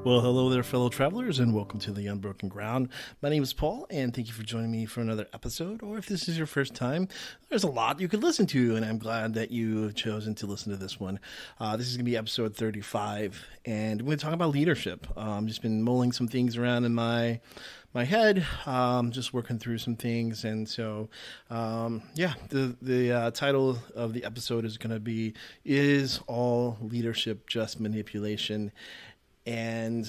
Well, hello there, fellow travelers, and welcome to the Unbroken Ground. My name is Paul, and thank you for joining me for another episode. Or if this is your first time, there's a lot you could listen to, and I'm glad that you have chosen to listen to this one. This is going to be episode 35, and we're going to talk about leadership. Just been mulling some things around in my head, just working through some things, and so the title of the episode is going to be "Is All Leadership Just Manipulation?" And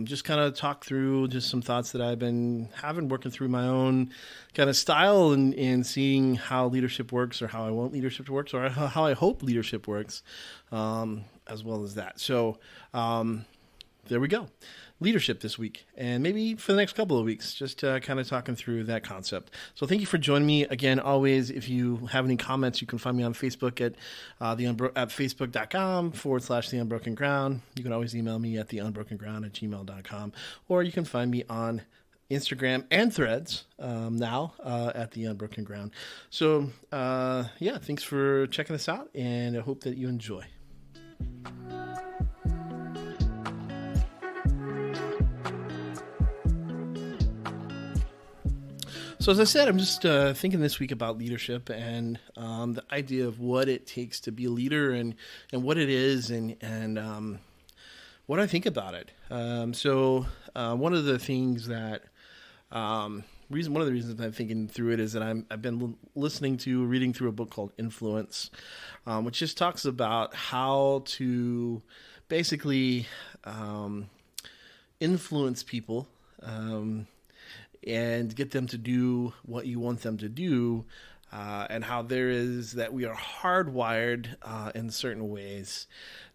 just kind of talk through just some thoughts that I've been having, working through my own kind of style and seeing how leadership works, or how I want leadership to work, or how I hope leadership works, as well as that. So there we go. Leadership this week, and maybe for the next couple of weeks, just kind of talking through that concept. So thank you for joining me again. Always, if you have any comments, you can find me on Facebook at facebook.com/The Unbroken Ground. You can always email me at theunbrokenground@gmail.com, or you can find me on Instagram and Threads now at The Unbroken Ground. So thanks for checking this out, and I hope that you enjoy. So as I said, I'm just thinking this week about leadership and the idea of what it takes to be a leader, and what it is, and what I think about it. One of the things that one of the reasons I'm thinking through it is that I've been reading through a book called Influence, which just talks about how to basically influence people. And get them to do what you want them to do, and how we are hardwired in certain ways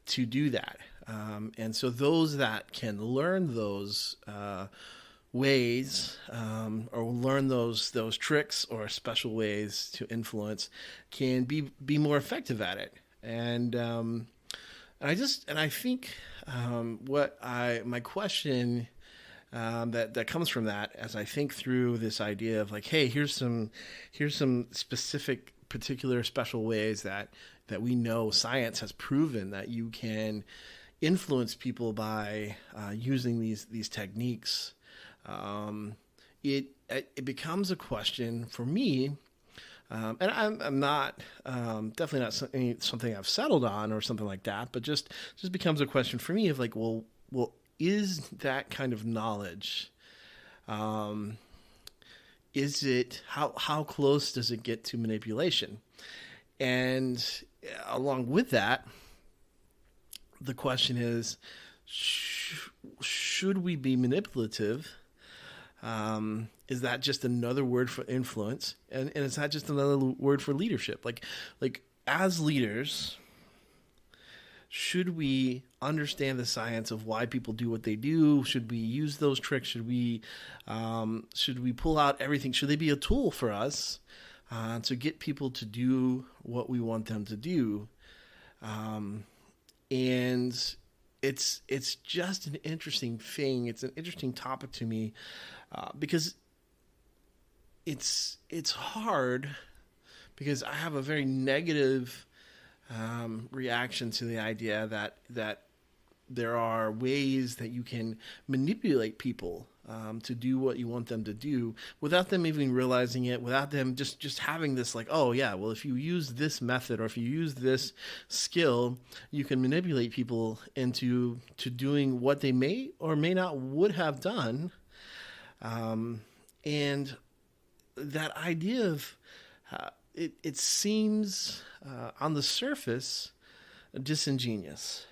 to do that. And so those that can learn those ways, or learn those tricks or special ways to influence, can be more effective at it. And I think my question that comes from that, as I think through this idea of like, hey, here's some specific, particular, special ways that we know science has proven that you can influence people by using these techniques. It becomes a question for me, and I'm not definitely not something I've settled on or something like that, but just becomes a question for me of like, well. Is that kind of knowledge, is it, how close does it get to manipulation? And along with that, the question is, should we be manipulative? Is that just another word for influence? And is that just another word for leadership? Like as leaders, should we understand the science of why people do what they do? Should we use those tricks? Should we pull out everything? Should they be a tool for us to get people to do what we want them to do? And it's just an interesting thing. It's an interesting topic to me because it's hard, because I have a very negative reaction to the idea that there are ways that you can manipulate people to do what you want them to do without them even realizing it, without them just having this like, oh yeah, well, if you use this method or if you use this skill, you can manipulate people into doing what they may or may not would have done. And that idea of it seems on the surface disingenuous.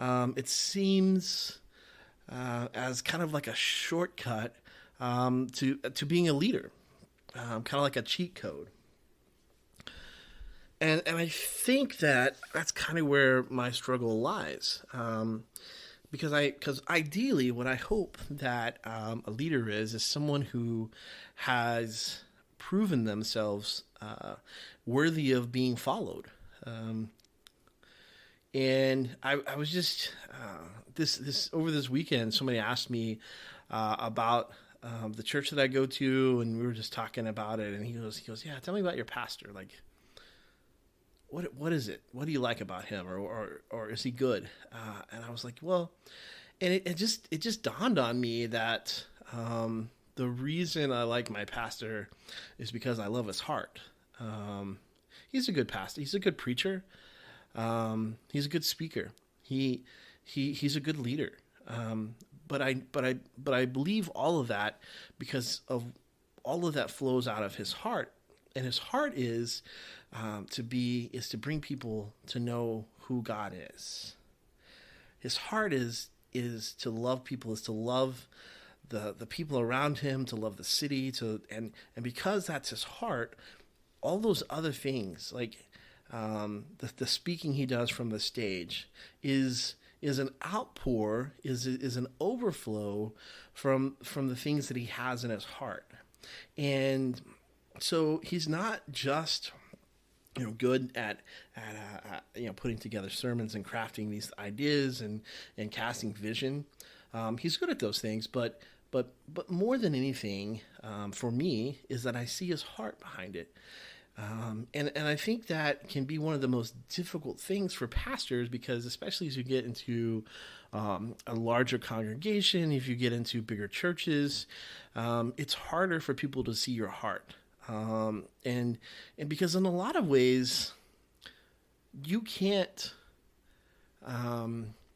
It seems as kind of like a shortcut to being a leader, kind of like a cheat code. And I think that's kind of where my struggle lies, because ideally, what I hope that a leader is someone who has proven themselves worthy of being followed. And I was just this over this weekend, somebody asked me about the church that I go to, and we were just talking about it. And he goes, yeah, tell me about your pastor. Like, what is it? What do you like about him, or is he good? And I was like, well, and it just dawned on me that the reason I like my pastor is because I love his heart. He's a good pastor. He's a good preacher. He's a good speaker. He's a good leader. But I believe all of that because of all of that flows out of his heart, and his heart is to bring people to know who God is. His heart is to love people, is to love the people around him, to love the city, and because that's his heart, all those other things like the speaking he does from the stage is an outpour, is an overflow from the things that he has in his heart. And so he's not just good at putting together sermons and crafting these ideas and casting vision. He's good at those things, but more than anything, for me, is that I see his heart behind it. And I think that can be one of the most difficult things for pastors, because especially as you get into a larger congregation, if you get into bigger churches, it's harder for people to see your heart. And because in a lot of ways, you can't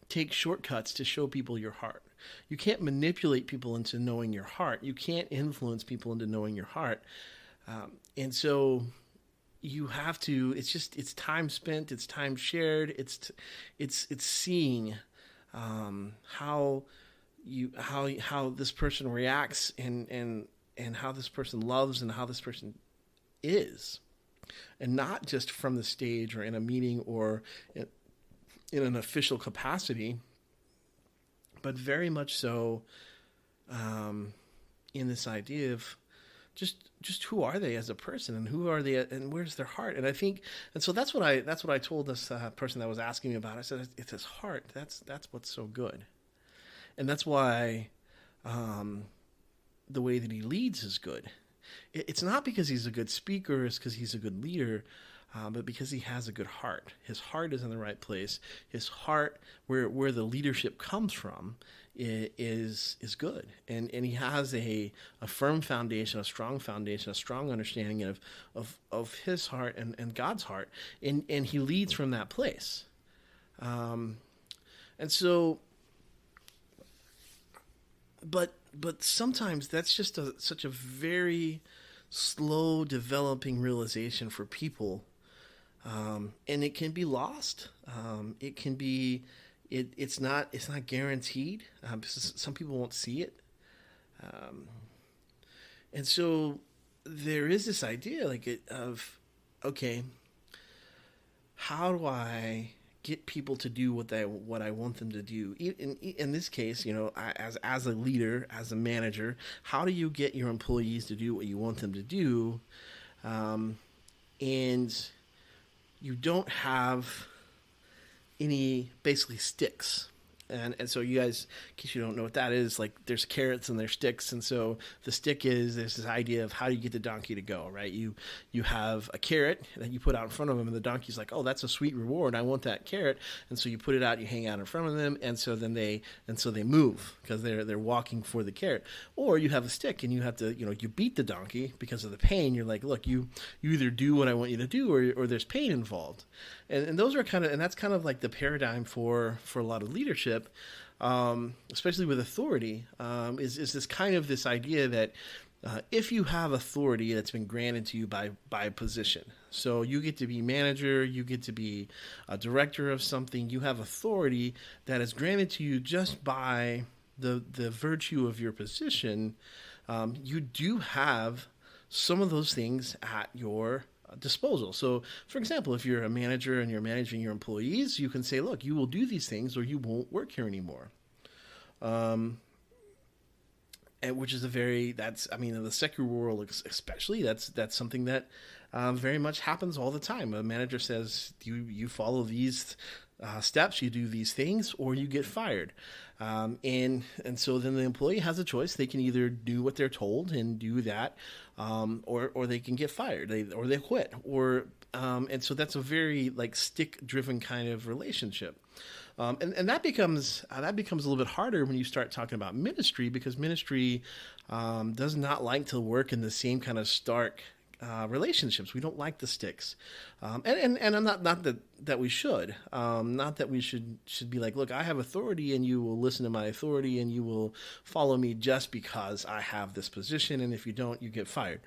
take shortcuts to show people your heart. You can't manipulate people into knowing your heart. You can't influence people into knowing your heart. And so you have to, it's time spent, it's time shared, it's seeing how this person reacts and how this person loves and how this person is, and not just from the stage or in a meeting or in an official capacity, but very much so in this idea of just who are they as a person, and who are they, and where's their heart? And I think, and so that's what I told this person that was asking me about. I said, it's his heart. That's what's so good, and that's why the way that he leads is good. It's not because he's a good speaker, it's because he's a good leader, but because he has a good heart. His heart is in the right place. His heart, where the leadership comes from, is good, and he has a firm foundation, a strong foundation, a strong understanding of his heart and God's heart, and he leads from that place. And so, but sometimes that's just such a very slow developing realization for people, and it can be lost. It can be. It's not guaranteed. Some people won't see it, and so there is this idea of okay, how do I get people to do what I want them to do? In this case, as a leader, as a manager, how do you get your employees to do what you want them to do? And you don't have any basically sticks. And so you guys, in case you don't know what that is, like there's carrots and there's sticks. And so the stick there's this idea of how do you get the donkey to go, right? You have a carrot that you put out in front of him, and the donkey's like, oh, that's a sweet reward. I want that carrot. And so you put it out, you hang out in front of them. And so they move because they're walking for the carrot. Or you have a stick and you have to, you beat the donkey because of the pain. You're like, look, you either do what I want you to do or there's pain involved. And those are that's kind of like the paradigm for a lot of leadership. Especially with authority, is this idea that if you have authority that's been granted to you by position, so you get to be manager, you get to be a director of something, you have authority that is granted to you just by the virtue of your position, you do have some of those things at your disposal. So, for example, if you're a manager and you're managing your employees, you can say, look, you will do these things or you won't work here anymore. And which is in the secular world especially, that's something that very much happens all the time. A manager says, you follow these steps, you do these things, or you get fired. And so then the employee has a choice. They can either do what they're told and do that, or they can get fired, or they quit, and so that's a very like stick driven kind of relationship. And that becomes a little bit harder when you start talking about ministry, because ministry does not like to work in the same kind of stark relationships. We don't like the sticks, and I'm not that we should, not that we should be like, look, I have authority, and you will listen to my authority, and you will follow me just because I have this position, and if you don't, you get fired.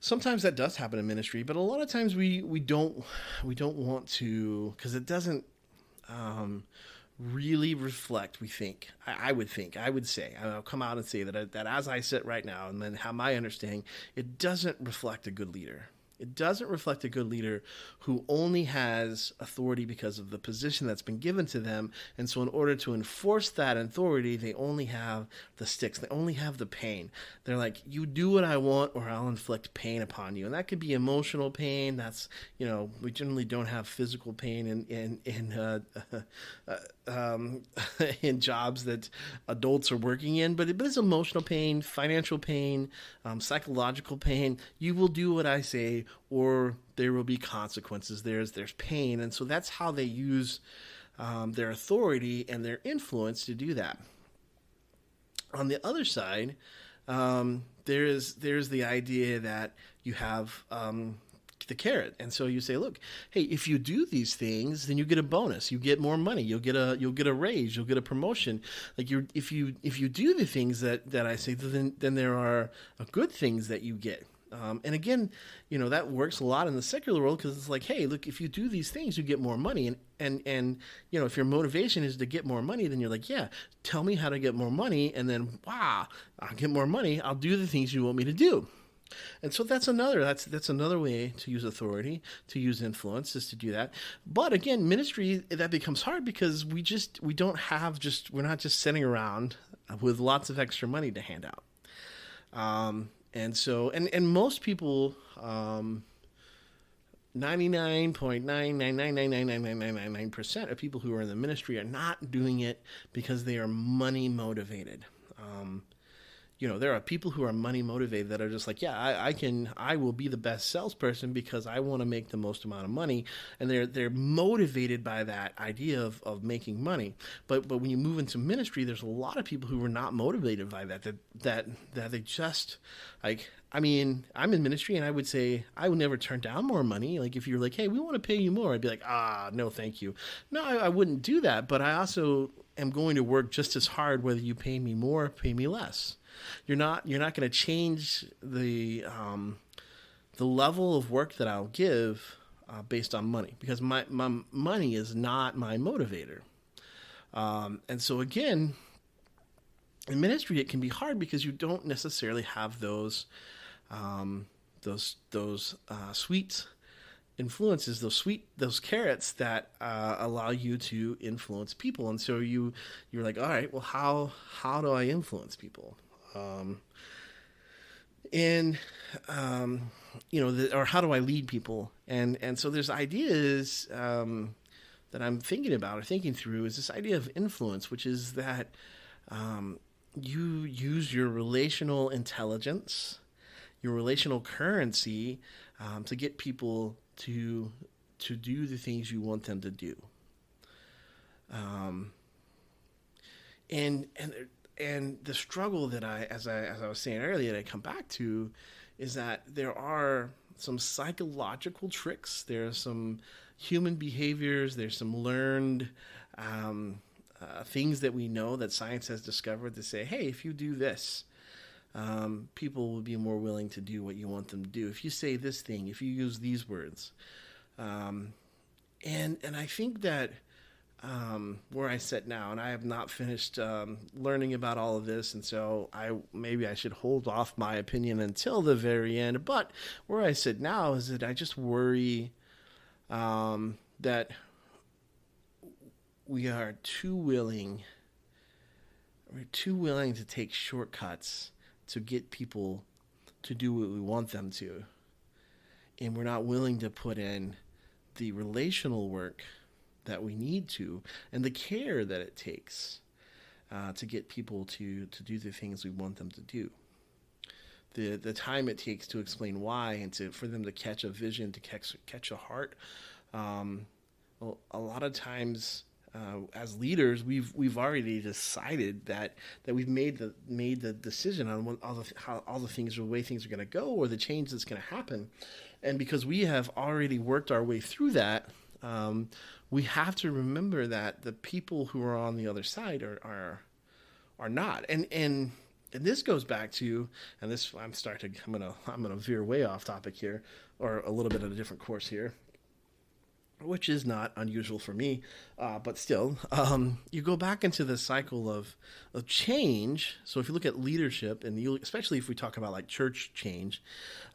Sometimes that does happen in ministry, but a lot of times we don't want to, because it doesn't really reflect. We think, I would say, I'll come out and say that as I sit right now, and then how my understanding, it doesn't reflect a good leader. It doesn't reflect a good leader who only has authority because of the position that's been given to them. And so in order to enforce that authority, they only have the sticks. They only have the pain. They're like, you do what I want or I'll inflict pain upon you. And that could be emotional pain. That's, we generally don't have physical pain in jobs that adults are working in, but it's emotional pain, financial pain, psychological pain. You will do what I say, or there will be consequences. There's pain, and so that's how they use their authority and their influence to do that. On the other side, there's the idea that you have the carrot, and so you say, look, hey, if you do these things, then you get a bonus, you get more money, you'll get a raise, you'll get a promotion. Like if you do the things that I say, then there are good things that you get. And again, that works a lot in the secular world, because it's like, hey, look, if you do these things, you get more money. And if your motivation is to get more money, then you're like, yeah, tell me how to get more money. And then, wow, I'll get more money. I'll do the things you want me to do. And so that's another way to use authority, to use influence, is to do that. But again, ministry, that becomes hard because we're not just sitting around with lots of extra money to hand out. And so, and most people, 99.999999999% of people who are in the ministry are not doing it because they are money motivated. There are people who are money motivated that are just like, yeah, I will be the best salesperson because I want to make the most amount of money, and they're motivated by that idea of making money. But when you move into ministry, there's a lot of people who are not motivated by that they just like. I mean, I'm in ministry, and I would say I would never turn down more money. Like if you're like, hey, we want to pay you more, I'd be like, no, thank you. No, I wouldn't do that. But I also am going to work just as hard whether you pay me more or pay me less. You're not going to change the level of work that I'll give based on money, because my money is not my motivator. And so again, in ministry, it can be hard because you don't necessarily have those sweet influences, those carrots that allow you to influence people. And so you're like, all right, well, how do I influence people? Or how do I lead people? And so there's ideas that I'm thinking about or thinking through, is this idea of influence, which is that you use your relational intelligence, your relational currency, to get people to do the things you want them to do. And the struggle that as I was saying earlier, that I come back to, is that there are some psychological tricks. There are some human behaviors. There's some learned things that we know that science has discovered to say, hey, if you do this, people will be more willing to do what you want them to do. If you say this thing, if you use these words. And I think that where I sit now, and I have not finished learning about all of this, and so maybe I should hold off my opinion until the very end. But where I sit now is that I just worry that we're too willing to take shortcuts to get people to do what we want them to, and we're not willing to put in the relational work that we need to, and the care that it takes to get people to do the things we want them to do. The time it takes to explain why, and for them to catch a vision, to catch a heart. Well, a lot of times, as leaders, we've already decided that we've made the decision on all the things, or the way things are going to go, or the change that's going to happen, and because we have already worked our way through that, we have to remember that the people who are on the other side are not, and this goes back to, and this I'm gonna veer way off topic here, or a little bit of a different course here, which is not unusual for me, but still, you go back into the cycle of change. So if you look at leadership, and especially if we talk about like church change,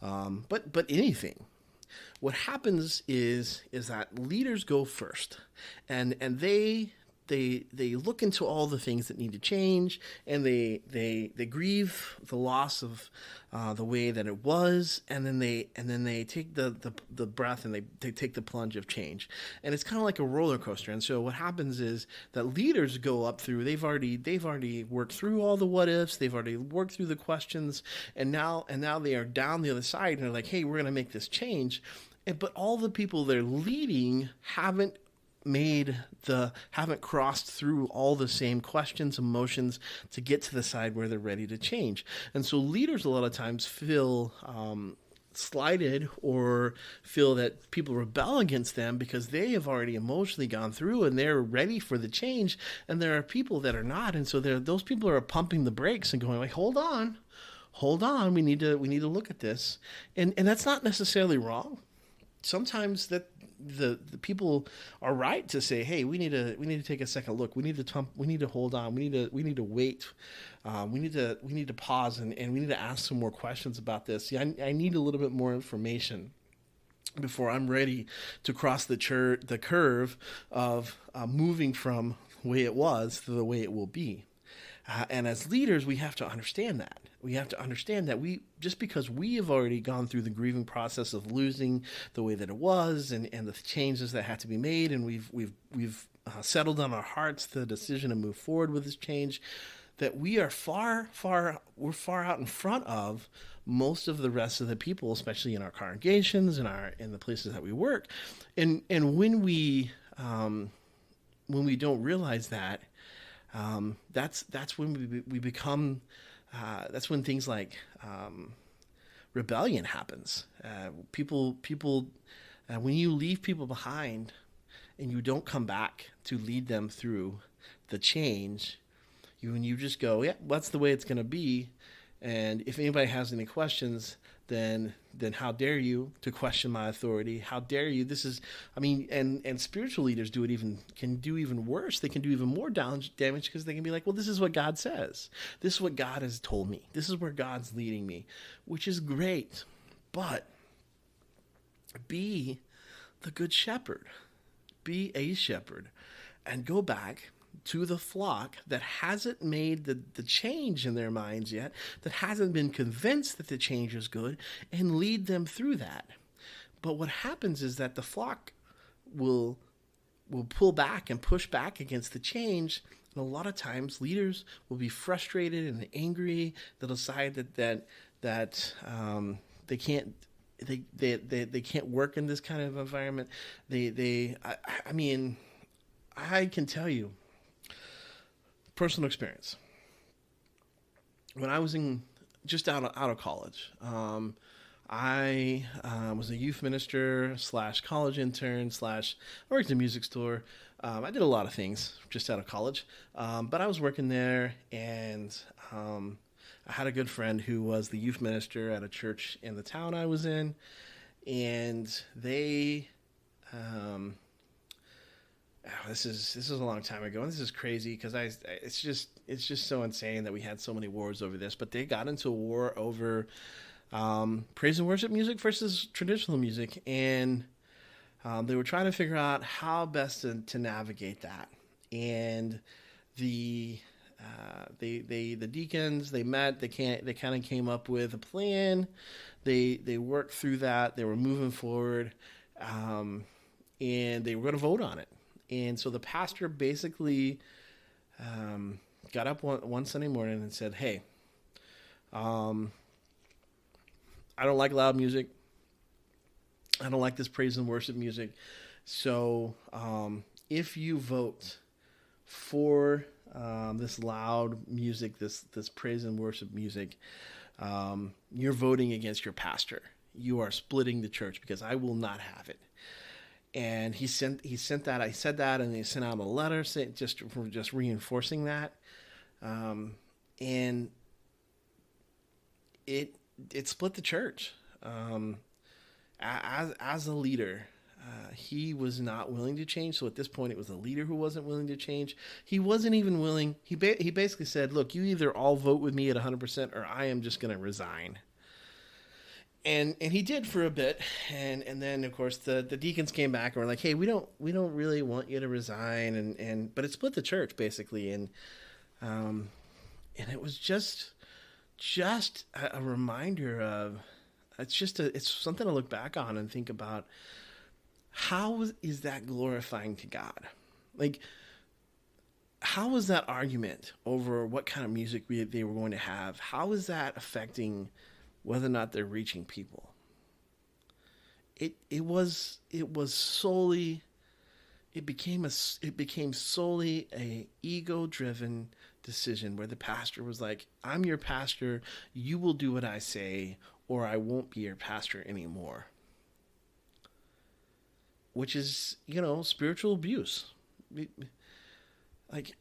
but anything, what happens is that leaders go first, and they look into all the things that need to change, and they grieve the loss of the way that it was, and then they take the breath, and they take the plunge of change, and it's kind of like a roller coaster. And so what happens is that leaders go up through, they've already worked through all the what ifs, they've already worked through the questions, and now they are down the other side, and they're like, hey, we're going to make this change, but all the people they're leading haven't crossed through all the same questions, emotions to get to the side where they're ready to change. And so leaders a lot of times feel slighted, or feel that people rebel against them because they have already emotionally gone through and they're ready for the change, and there are people that are not. And so those people are pumping the brakes and going like, hold on, we need to look at this. And that's not necessarily wrong. Sometimes that the people are right to say, hey, we need to take a second look. We need to hold on. We need to wait. We need to pause, and we need to ask some more questions about this. See, I need a little bit more information before I'm ready to cross the curve of moving from the way it was to the way it will be. And as leaders, we have to understand that. We have to understand that just because we have already gone through the grieving process of losing the way that it was, and the changes that had to be made, and we've settled on our hearts the decision to move forward with this change, that we are far out in front of most of the rest of the people, especially in our congregations, in the places that we work, and when we don't realize that. That's when we become. That's when things like rebellion happens. People. When you leave people behind, and you don't come back to lead them through the change, you just go, yeah, that's the way it's going to be. And if anybody has any questions, then how dare you to question my authority? How dare you? And spiritual leaders can do even worse. They can do even more damage because they can be like, well, this is what God says. This is what God has told me. This is where God's leading me, which is great. But be the good shepherd. Be a shepherd, and go back to the flock that hasn't made the change in their minds yet, that hasn't been convinced that the change is good, and lead them through that. But what happens is that the flock will pull back and push back against the change, and a lot of times leaders will be frustrated and angry. They'll decide that they can't. They can't work in this kind of environment. I can tell you, personal experience. When I was just out of college, I was a youth minister / college intern / I worked in a music store. I did a lot of things just out of college, but I was working there, and I had a good friend who was the youth minister at a church in the town I was in, and they. This is a long time ago, and this is crazy because it's just so insane that we had so many wars over this. But they got into a war over praise and worship music versus traditional music, and they were trying to figure out how best to navigate that. And the The deacons, they met. They kind of came up with a plan. They worked through that. They were moving forward, and they were going to vote on it. And so the pastor basically got up one Sunday morning and said, "Hey, I don't like loud music. I don't like this praise and worship music. So if you vote for this loud music, this praise and worship music, you're voting against your pastor. You are splitting the church because I will not have it." And he sent that. I said that, and he sent out a letter just reinforcing that, and it split the church. As a leader, he was not willing to change. So at this point, it was the leader who wasn't willing to change. He wasn't even willing. He basically said, "Look, you either all vote with me at 100%, or I am just going to resign." And he did for a bit, and then of course the deacons came back and were like, "Hey, we don't really want you to resign," but it split the church basically, and it was just a reminder of it's something to look back on and think about. How is that glorifying to God? Like, how is that argument over what kind of music they were going to have? How is that affecting whether or not they're reaching people? It became solely a ego-driven decision where the pastor was like, "I'm your pastor, you will do what I say, or I won't be your pastor anymore." Which is, spiritual abuse. Like,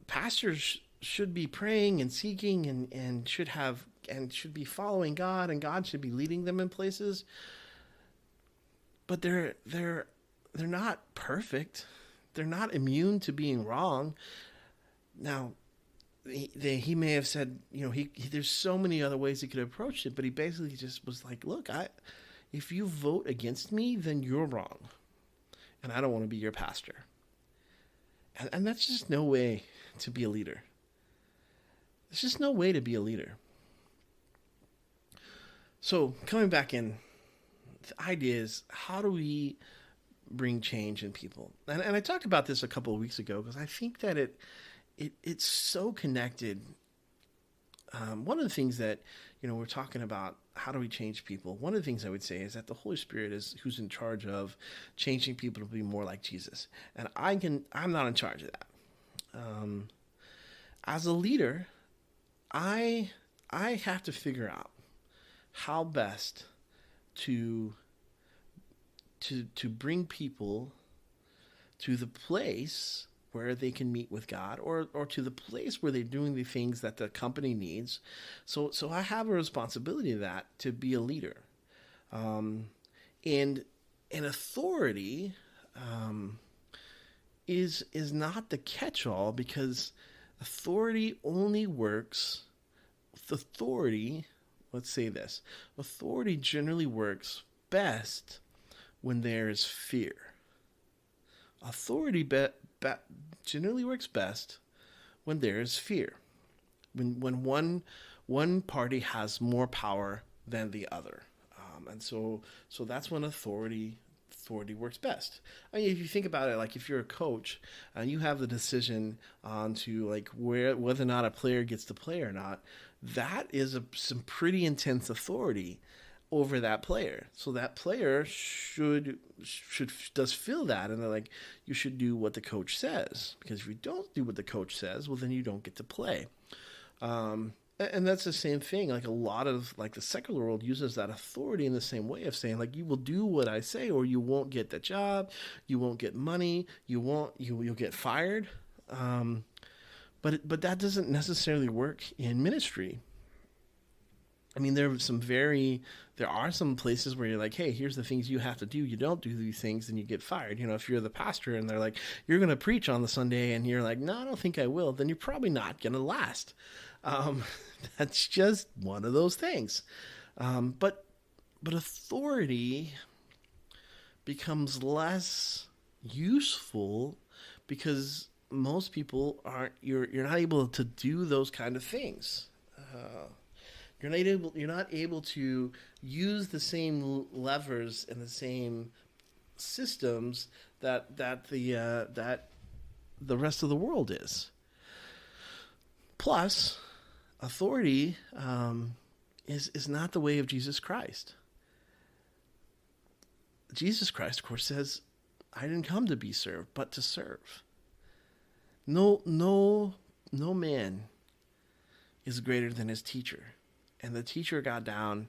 pastors should be praying and seeking and should be following God, and God should be leading them in places. But they're not perfect. They're not immune to being wrong. Now, he may have said, there's so many other ways he could have approached it, but he basically just was like, "Look, if you vote against me, then you're wrong, and I don't want to be your pastor." And that's just no way to be a leader. There's just no way to be a leader. So coming back in, the idea is, how do we bring change in people? And I talked about this a couple of weeks ago because I think that it's so connected. One of the things that, we're talking about, how do we change people? One of the things I would say is that the Holy Spirit is who's in charge of changing people to be more like Jesus. And I'm not in charge of that. As a leader, I have to figure out how best to bring people to the place where they can meet with God, or to the place where they're doing the things that the company needs. So I have a responsibility of that, to be a leader. And an authority is not the catch-all, because authority only works. Let's say this. Authority generally works best when there is fear. Authority generally works best when there is fear. When one party has more power than the other. And so that's when authority works best. I mean, if you think about it, like if you're a coach and you have the decision on to like whether or not a player gets to play or not, that is some pretty intense authority over that player. So that player does feel that, and they're like, you should do what the coach says, because if you don't do what the coach says, well, then you don't get to play. And that's the same thing. Like a lot of like the secular world uses that authority in the same way of saying like, you will do what I say, or you won't get the job, you won't get money, you'll get fired. But that doesn't necessarily work in ministry. I mean, there are some places where you're like, hey, here's the things you have to do. You don't do these things, and you get fired. If you're the pastor and they're like, you're going to preach on the Sunday, and you're like, no, I don't think I will, then you're probably not going to last. That's just one of those things. But authority becomes less useful because most people aren't. You're not able to do those kind of things. You're not able to use the same levers and the same systems that the rest of the world is. Plus, authority is not the way of Jesus Christ. Jesus Christ, of course, says, "I didn't come to be served, but to serve." No man is greater than his teacher, and the teacher got down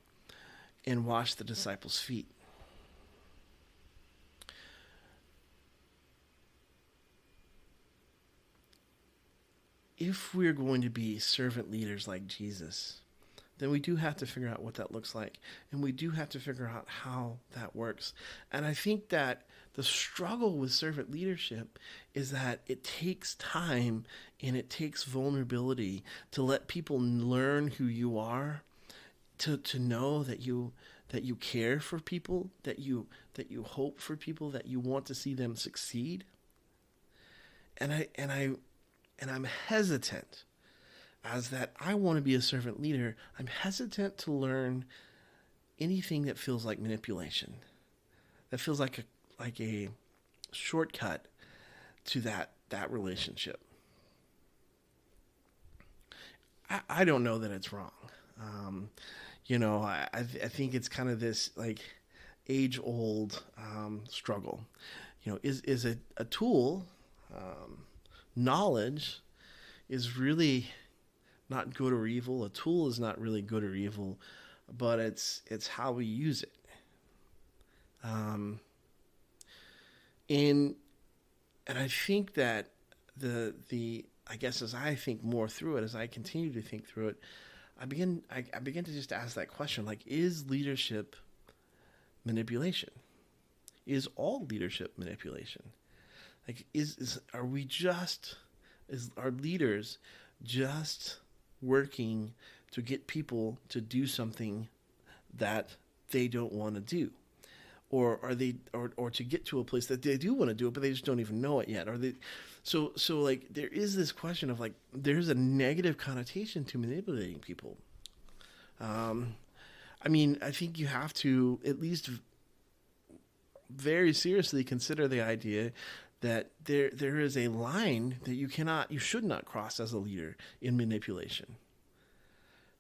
and washed the disciples' feet. If we're going to be servant leaders like Jesus, then we do have to figure out what that looks like. And we do have to figure out how that works. And I think that the struggle with servant leadership is that it takes time and it takes vulnerability to let people learn who you are, to know that you care for people, that you hope for people, that you want to see them succeed. And I'm hesitant, as that I want to be a servant leader. I'm hesitant to learn anything that feels like manipulation, that feels like a shortcut to that relationship. I don't know that it's wrong. I think it's kind of this like age old struggle. Is a tool. Knowledge is really not good or evil. A tool is not really good or evil, but it's how we use it. And I think that I guess as I think more through it, as I continue to think through it, I begin to just ask that question, like, is leadership manipulation? Is all leadership manipulation? Like, are our leaders just working to get people to do something that they don't want to do? Or are they, or to get to a place that they do want to do it, but they just don't even know it yet? So like, there is this question of like, there's a negative connotation to manipulating people. I think you have to at least very seriously consider the idea that there is a line that you should not cross as a leader in manipulation.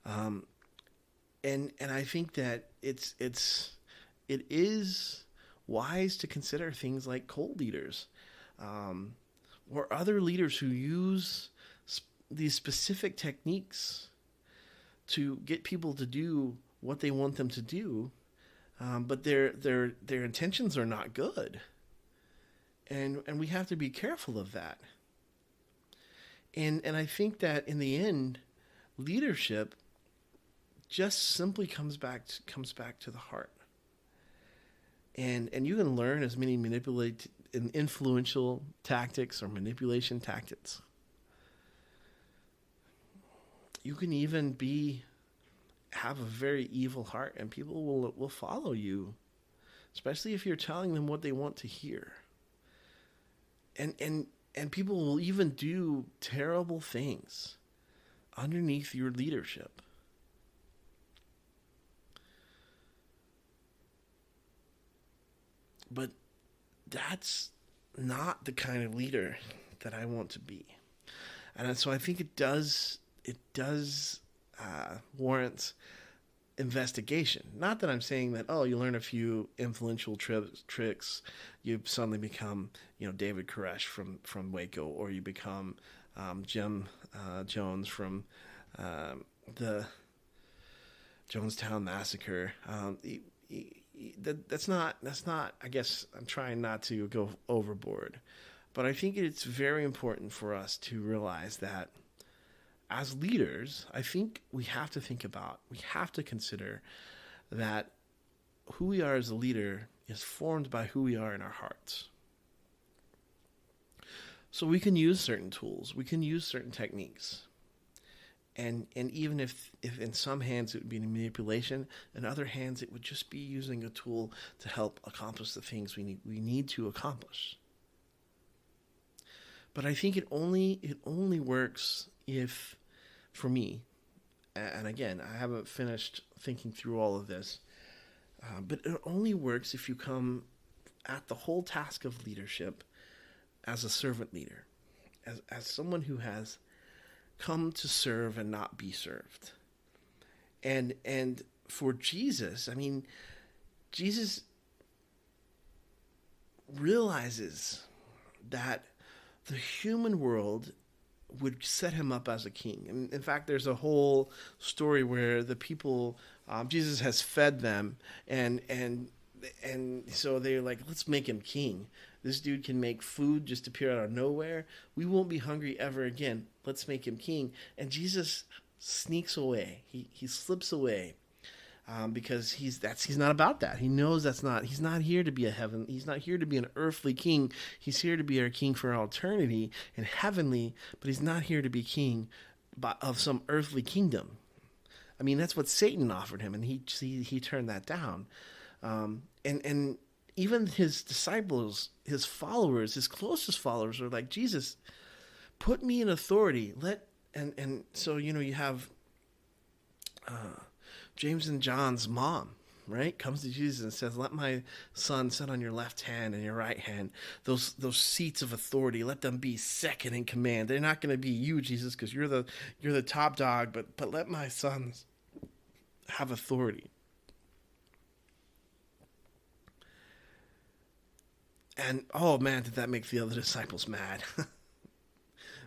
And I think that it is wise to consider things like cult leaders, or other leaders who use these specific techniques to get people to do what they want them to do, but their intentions are not good. And we have to be careful of that. And I think that in the end, leadership just simply comes back to the heart. And you can learn as many influential tactics or manipulation tactics. You can even have a very evil heart, and people will follow you, especially if you're telling them what they want to hear. And people will even do terrible things underneath your leadership. But that's not the kind of leader that I want to be. And so I think it does warrant investigation. Not that I'm saying that, you learn a few influential tricks, you suddenly become, David Koresh from Waco, or you become Jim Jones from the Jonestown Massacre. That's not. I guess I'm trying not to go overboard, but I think it's very important for us to realize that as leaders, I think we have to consider that who we are as a leader is formed by who we are in our hearts. So we can use certain tools, we can use certain techniques. And even if in some hands it would be manipulation, in other hands it would just be using a tool to help accomplish the things we need to accomplish. But I think it only works if, for me, and again, I haven't finished thinking through all of this, but it only works if you come at the whole task of leadership as a servant leader, as someone who has come to serve and not be served. And for Jesus, I mean, Jesus realizes that the human world would set him up as a king. And in fact, there's a whole story where the people, Jesus has fed them, and so they're like, let's make him king. This dude can make food just appear out of nowhere. We won't be hungry ever again. Let's make him king. And Jesus sneaks away. He slips away. Because he's not about that. He knows he's not here to be he's not here to be an earthly king. He's here to be our king for all eternity and heavenly, but he's not here to be king of some earthly kingdom. I mean, that's what Satan offered him, and he turned that down. And even his disciples, his followers, his closest followers are like, Jesus, put me in authority. And so, you have James and John's mom, right, comes to Jesus and says, let my son sit on your left hand and your right hand. Those seats of authority, let them be second in command. They're not going to be you, Jesus, because you're the top dog, but let my sons have authority. And oh man, did that make the other disciples mad.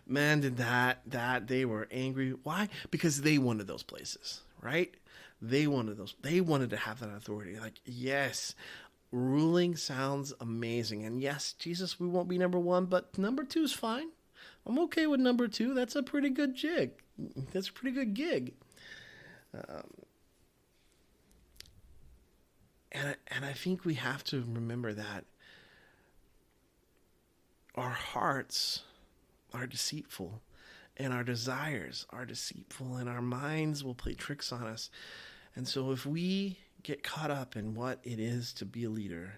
Man, did that they were angry. Why? Because they wanted those places, right? They wanted to have that authority. Like, yes, ruling sounds amazing. And yes, Jesus, we won't be number one, but number two is fine. I'm okay with number two. That's a pretty good jig. That's a pretty good gig. And I think we have to remember that our hearts are deceitful, and our desires are deceitful, and our minds will play tricks on us. And so if we get caught up in what it is to be a leader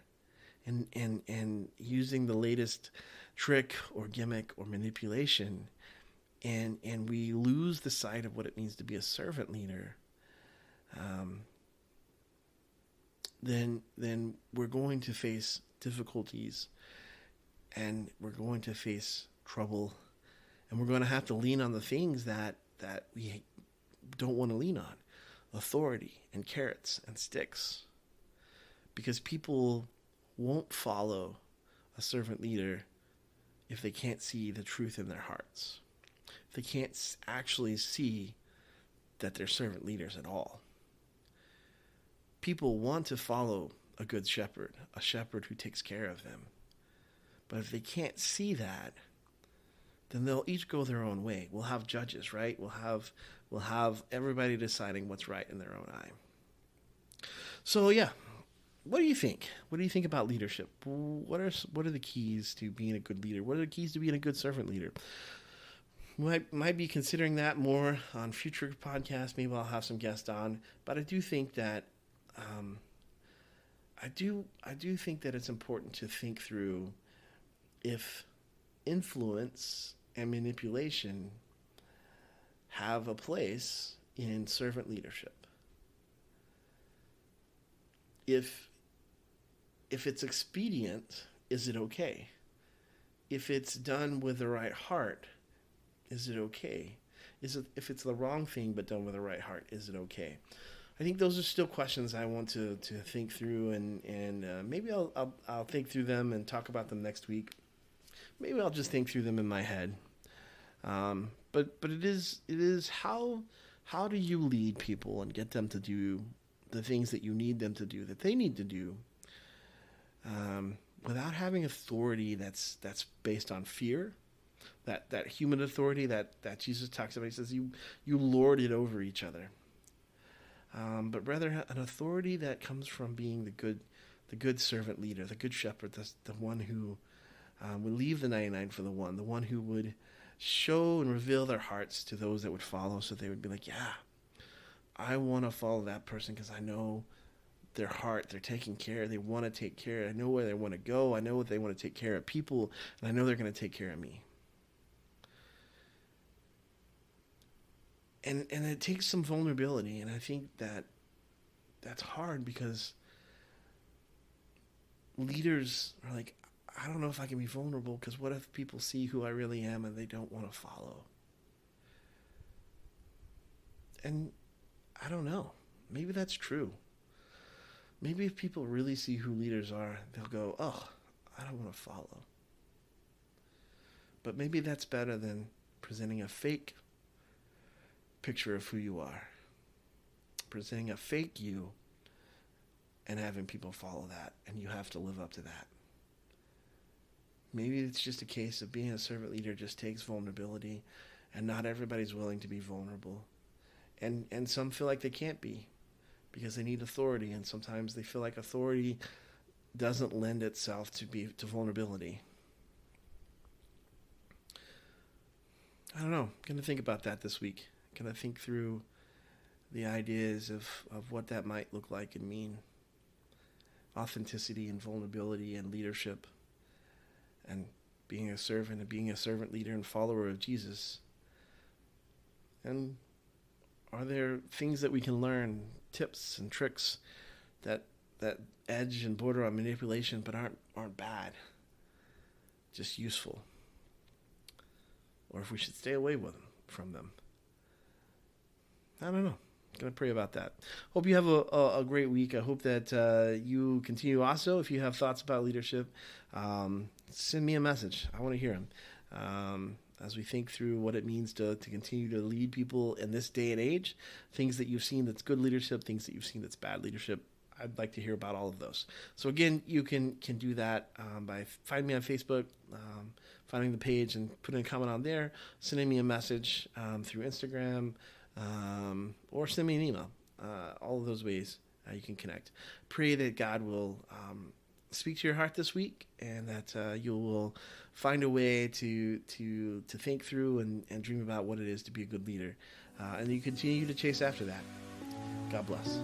and using the latest trick or gimmick or manipulation, and we lose the sight of what it means to be a servant leader, then we're going to face difficulties, and we're going to face trouble, and we're going to have to lean on the things that we don't want to lean on. Authority and carrots and sticks. Because people won't follow a servant leader if they can't see the truth in their hearts. If they can't actually see that they're servant leaders at all. People want to follow a good shepherd, a shepherd who takes care of them. But if they can't see that, then they'll each go their own way. We'll have judges, right? We'll have everybody deciding what's right in their own eye. So yeah, what do you think? What do you think about leadership? What are the keys to being a good leader? What are the keys to being a good servant leader? Might be considering that more on future podcasts. Maybe I'll have some guests on. But I do think that I do think that it's important to think through if influence and manipulation have a place in servant leadership. If it's expedient, is it okay? If it's done with the right heart, is it okay? If it's the wrong thing but done with the right heart, is it okay? I think those are still questions I want to think through, and maybe I'll think through them and talk about them next week. Maybe I'll just think through them in my head. But it is how do you lead people and get them to do the things that you need them to do, that they need to do, without having authority that's based on fear, that human authority that Jesus talks about. He says you lord it over each other, but rather an authority that comes from being the good servant leader, the good shepherd, the one who would leave the 99 for the one who would show and reveal their hearts to those that would follow, so they would be like, yeah, I want to follow that person because I know their heart, they're taking care, they want to take care, I know where they want to go, I know what they want to take care of people, and I know they're going to take care of me. And it takes some vulnerability, and I think that's hard because leaders are like, I don't know if I can be vulnerable because what if people see who I really am and they don't want to follow? And I don't know. Maybe that's true. Maybe if people really see who leaders are, they'll go, oh, I don't want to follow. But maybe that's better than presenting a fake picture of who you are. Presenting a fake you and having people follow that, and you have to live up to that. Maybe it's just a case of being a servant leader just takes vulnerability, and not everybody's willing to be vulnerable. And some feel like they can't be because they need authority, and sometimes they feel like authority doesn't lend itself to vulnerability. I don't know. I'm going to think about that this week. I'm going to think through the ideas of what that might look like and mean. Authenticity and vulnerability and leadership and being a servant and being a servant leader and follower of Jesus. And are there things that we can learn, tips and tricks that edge and border on manipulation but aren't bad, just useful? Or if we should stay away from them. I don't know. I'm going to pray about that. Hope you have a great week. I hope that you continue also. If you have thoughts about leadership, send me a message. I want to hear them. As we think through what it means to continue to lead people in this day and age, things that you've seen that's good leadership, things that you've seen that's bad leadership. I'd like to hear about all of those. So again, you can do that by finding me on Facebook, finding the page and putting a comment on there, sending me a message through Instagram, or send me an email. All of those ways you can connect. Pray that God will speak to your heart this week, and that you will find a way to think through and dream about what it is to be a good leader. And you continue to chase after that. God bless.